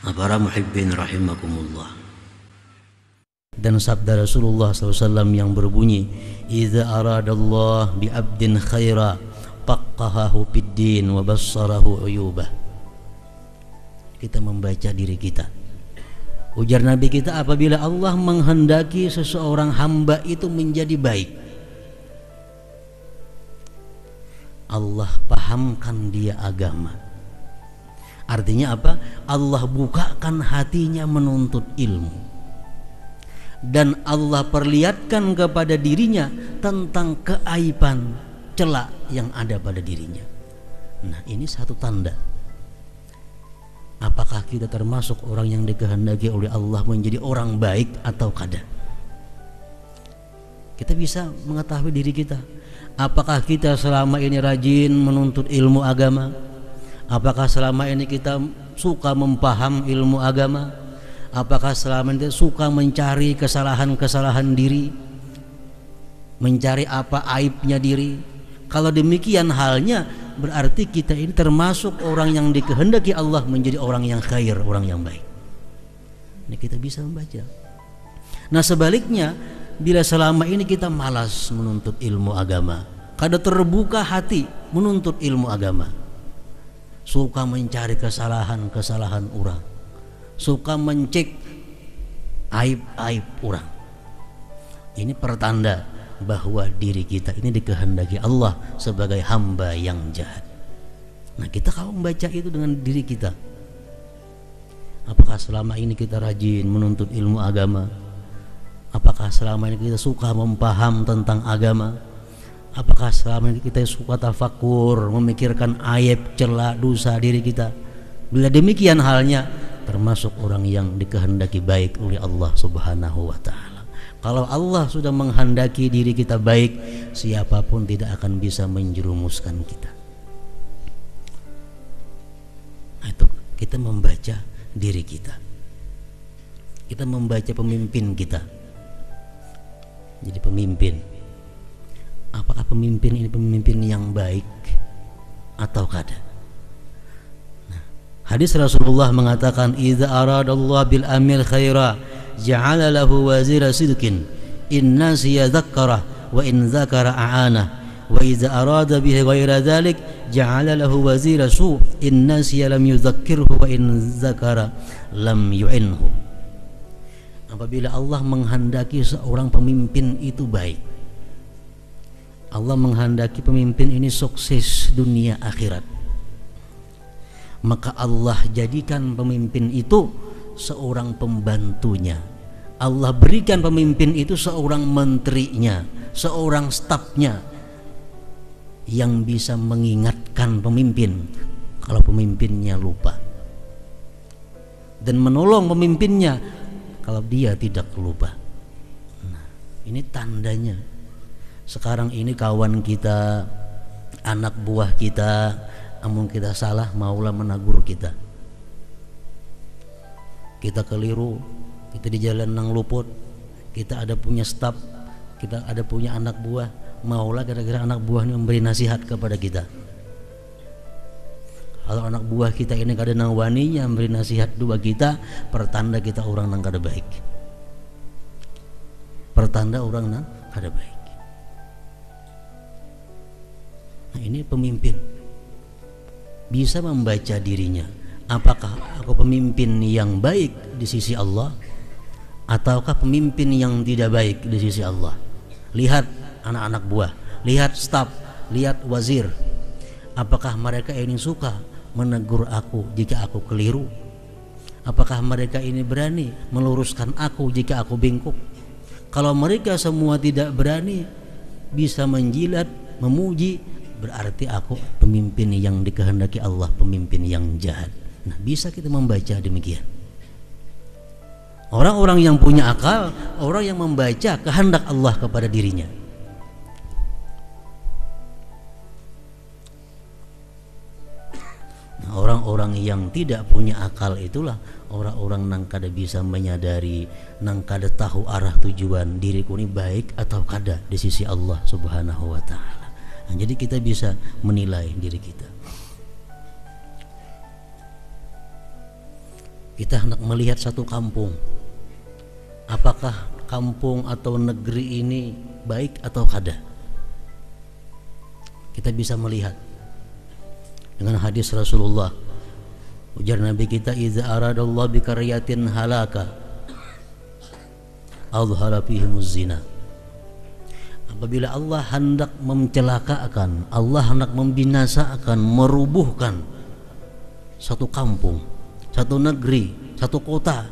Para muhibbin rahimakumullah. Dan sabda Rasulullah SAW yang berbunyi, "Idza aradallah bi 'abdin khaira faqahahu fid din wa bassarahu uyubah." Kita membaca diri kita. Ujar Nabi kita, apabila Allah menghendaki seseorang hamba itu menjadi baik, Allah pahamkan dia agama. Artinya apa? Allah bukakan hatinya menuntut ilmu, dan Allah perlihatkan kepada dirinya tentang keaiban, celah yang ada pada dirinya. Nah, ini satu tanda. Apakah kita termasuk orang yang dikehendaki oleh Allah menjadi orang baik atau kada? Kita bisa mengetahui diri kita. Apakah kita selama ini rajin menuntut ilmu agama? Apakah selama ini kita suka mempaham ilmu agama? Apakah selama ini suka mencari kesalahan-kesalahan diri, mencari apa aibnya diri? Kalau demikian halnya, berarti kita ini termasuk orang yang dikehendaki Allah menjadi orang yang khair, orang yang baik. Ini kita bisa membaca. Nah, sebaliknya, bila selama ini kita malas menuntut ilmu agama, kada terbuka hati menuntut ilmu agama, suka mencari kesalahan-kesalahan orang, suka mencek aib-aib orang, ini pertanda bahwa diri kita ini dikehendaki Allah sebagai hamba yang jahat. Nah, kita kalau membaca itu dengan diri kita, apakah selama ini kita rajin menuntut ilmu agama? Apakah selama ini kita suka mempaham tentang agama? Apakah selama ini kita suka tafakur, memikirkan aib, celah, dosa diri kita? Bila demikian halnya, termasuk orang yang dikehendaki baik oleh Allah Subhanahu wa ta'ala. Kalau Allah sudah menghendaki diri kita baik, siapapun tidak akan bisa menjerumuskan kita. Nah, itu kita membaca diri kita. Kita membaca pemimpin kita. Jadi pemimpin, apakah pemimpin ini pemimpin yang baik atau kada? Nah, hadis Rasulullah mengatakan, "Idza aradallahu bil amir khaira ja'ala lahu wazira sidqin in nasiya dzakkara wa in dzakara a'ana wa idza arada bihi ghaira dzalik ja'ala lahu wazira su in nasiya lam yudzakkirhu wa in dzakara lam yu'inhu." Apabila Allah menghendaki seorang pemimpin itu baik, Allah menghendaki pemimpin ini sukses dunia akhirat, maka Allah jadikan pemimpin itu seorang pembantunya. Allah berikan pemimpin itu seorang menterinya, seorang stafnya yang bisa mengingatkan pemimpin kalau pemimpinnya lupa, dan menolong pemimpinnya kalau dia tidak lupa. Nah, ini tandanya. Sekarang ini kawan kita, anak buah kita, amun kita salah maulah menegur kita. Kita keliru, kita di jalan nang luput, kita ada punya staf, kita ada punya anak buah, maulah kira-kira anak buah ini memberi nasihat kepada kita. Kalau anak buah kita ini kada nang waninya memberi nasihat dua kita, pertanda kita orang nang kada baik. Pertanda orang nang kada baik. Nah, ini pemimpin bisa membaca dirinya. Apakah aku pemimpin yang baik di sisi Allah, ataukah pemimpin yang tidak baik di sisi Allah? Lihat anak-anak buah, lihat staf, lihat wazir. Apakah mereka ini suka menegur aku jika aku keliru? Apakah mereka ini berani meluruskan aku jika aku bengkok? Kalau mereka semua tidak berani, bisa menjilat, memuji, berarti aku pemimpin yang dikehendaki Allah, pemimpin yang jahat. Nah, bisa kita membaca demikian. Orang-orang yang punya akal, orang yang membaca kehendak Allah kepada dirinya. Orang-orang yang tidak punya akal itulah orang-orang nang kada bisa menyadari, nang kada tahu arah tujuan diriku ini baik atau kada di sisi Allah Subhanahu wa ta'ala. Nah, jadi kita bisa menilai diri kita. Kita hendak melihat satu kampung, apakah kampung atau negeri ini baik atau kada. Kita bisa melihat dengan hadis Rasulullah. Ujar Nabi kita, "Idza aradallahu biqaryatin halaka adhara fihimuz zina." Apabila Allah hendak mencelakakan, Allah hendak membinasakan, merubuhkan satu kampung, satu negeri, satu kota,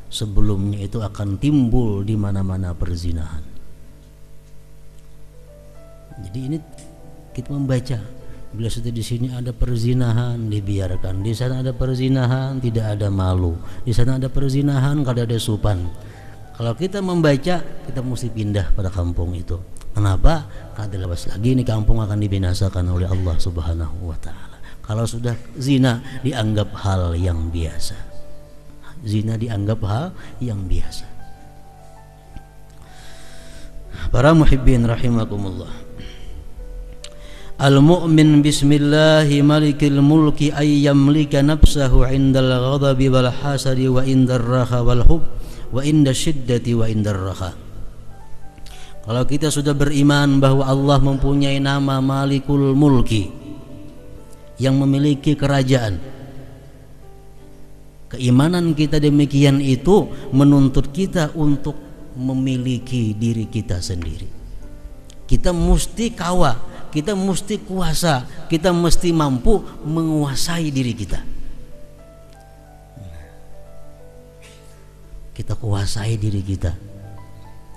sebelumnya itu akan timbul di mana-mana perzinahan. Jadi ini kita membaca, bila sudah di sini ada perzinahan dibiarkan, di sana ada perzinahan tidak ada malu, di sana ada perzinahan kada ada supan. Kalau kita membaca, kita mesti pindah pada kampung itu. Kenapa? Karena lepas lagi ini kampung akan dibinasakan oleh Allah Subhanahu wa taala. Kalau sudah zina dianggap hal yang biasa. Zina dianggap hal yang biasa. Para muhibbin rahimakumullah. Al-mu'min bismillahi malikil mulki ay yamlika nafsahu indal ghadabi wal hasadi wa indar raha wal hub wa inda syiddati wa indar raha. Kalau kita sudah beriman bahwa Allah mempunyai nama Malikul Mulki, yang memiliki kerajaan, keimanan kita demikian itu menuntut kita untuk memiliki diri kita sendiri. Kita mesti kawa, kita mesti kuasa, kita mesti mampu menguasai diri kita. Kita kuasai diri kita,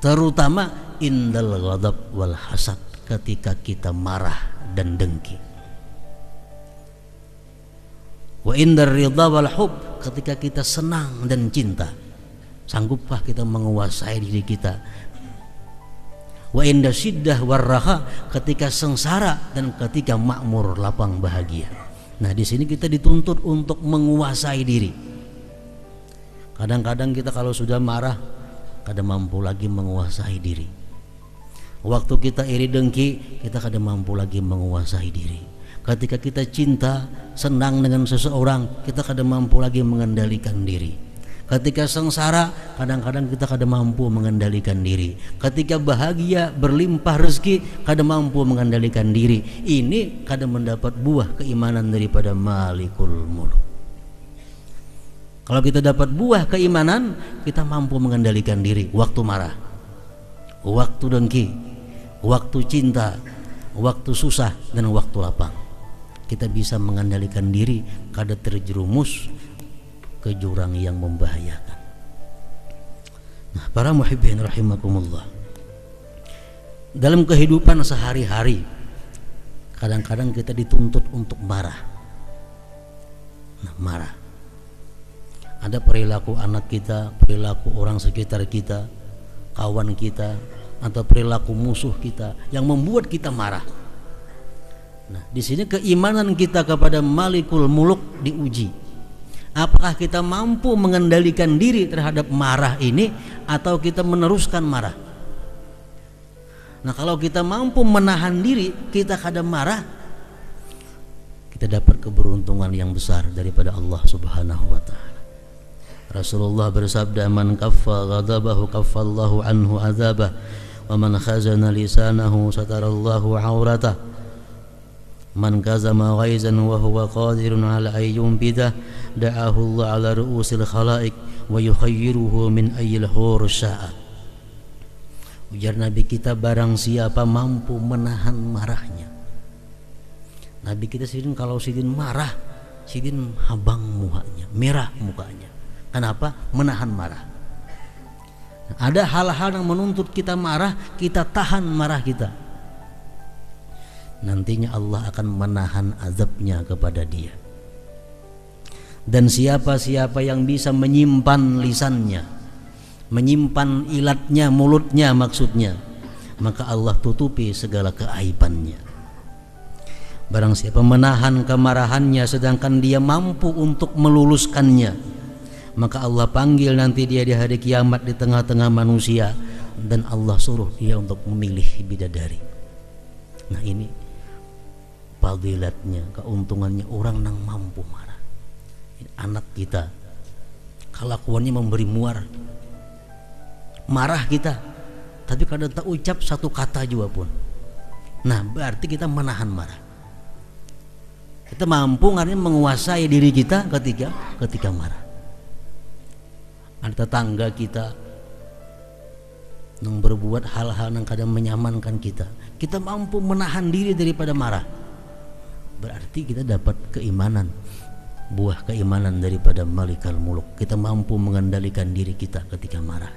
terutama indal ghadab wal hasad, ketika kita marah dan dengki. Wa indar ridha wal hub, ketika kita senang dan cinta, sanggupkah kita menguasai diri kita? Wa inda syiddah war raha, ketika sengsara dan ketika makmur lapang bahagia. Nah, di sini kita dituntut untuk menguasai diri. Kadang-kadang kita kalau sudah marah kada mampu lagi menguasai diri. Waktu kita iri dengki, kita kada mampu lagi menguasai diri. Ketika kita cinta, senang dengan seseorang, kita kada mampu lagi mengendalikan diri. Ketika sengsara, kadang-kadang kita kada mampu mengendalikan diri. Ketika bahagia, berlimpah rezeki, kada mampu mengendalikan diri. Ini kada mendapat buah keimanan daripada Malikul Mulk. Kalau kita dapat buah keimanan, kita mampu mengendalikan diri waktu marah, waktu dengki, waktu cinta, waktu susah, dan waktu lapang. Kita bisa mengendalikan diri, kada terjerumus ke jurang yang membahayakan. Nah, para muhibbin rahimakumullah, dalam kehidupan sehari-hari kadang-kadang kita dituntut untuk marah. Nah, marah. Ada perilaku anak kita, perilaku orang sekitar kita, kawan kita, atau perilaku musuh kita yang membuat kita marah. Nah, di sini keimanan kita kepada Malikul Mulk diuji. Apakah kita mampu mengendalikan diri terhadap marah ini atau kita meneruskan marah? Nah, kalau kita mampu menahan diri, kita kada marah, kita dapat keberuntungan yang besar daripada Allah Subhanahu wa taala. Rasulullah bersabda, "Man kaffa ghadabahu kaffallahu anhu adzabah, wa man khazana lisanahu satarallahu auratah. Man kazama ghaizan wa huwa qadirun ala ayyum bidah, da'ahu Allah ala ru'usil khalaik wa yukhayyiruhu min ayyil hur sya'a." Ujar Nabi kita, barang siapa mampu menahan marahnya. Nabi kita sidin kalau sidin marah, sidin habang mukanya, merah mukanya. Kenapa? Menahan marah. Ada hal-hal yang menuntut kita marah, kita tahan marah kita. Nantinya Allah akan menahan azabnya kepada dia. Dan siapa-siapa yang bisa menyimpan lisannya, menyimpan ilatnya, mulutnya maksudnya, maka Allah tutupi segala keaibannya. Barang siapa menahan kemarahannya sedangkan dia mampu untuk meluluskannya, maka Allah panggil nanti dia di hari kiamat di tengah-tengah manusia, dan Allah suruh dia untuk memilih bidadari. Nah, ini fadilatnya, keuntungannya orang yang mampu marah. Anak kita kelakuannya memberi muar. Marah kita, tapi kadang tak ucap satu kata juga pun. Nah, berarti kita menahan marah. Kita mampu artinya menguasai diri kita ketika marah. Ada tetangga kita yang berbuat hal-hal yang kadang menyamankan kita, kita mampu menahan diri daripada marah. Berarti kita dapat keimanan, buah keimanan daripada Malikal Muluk. Kita mampu mengendalikan diri kita ketika marah.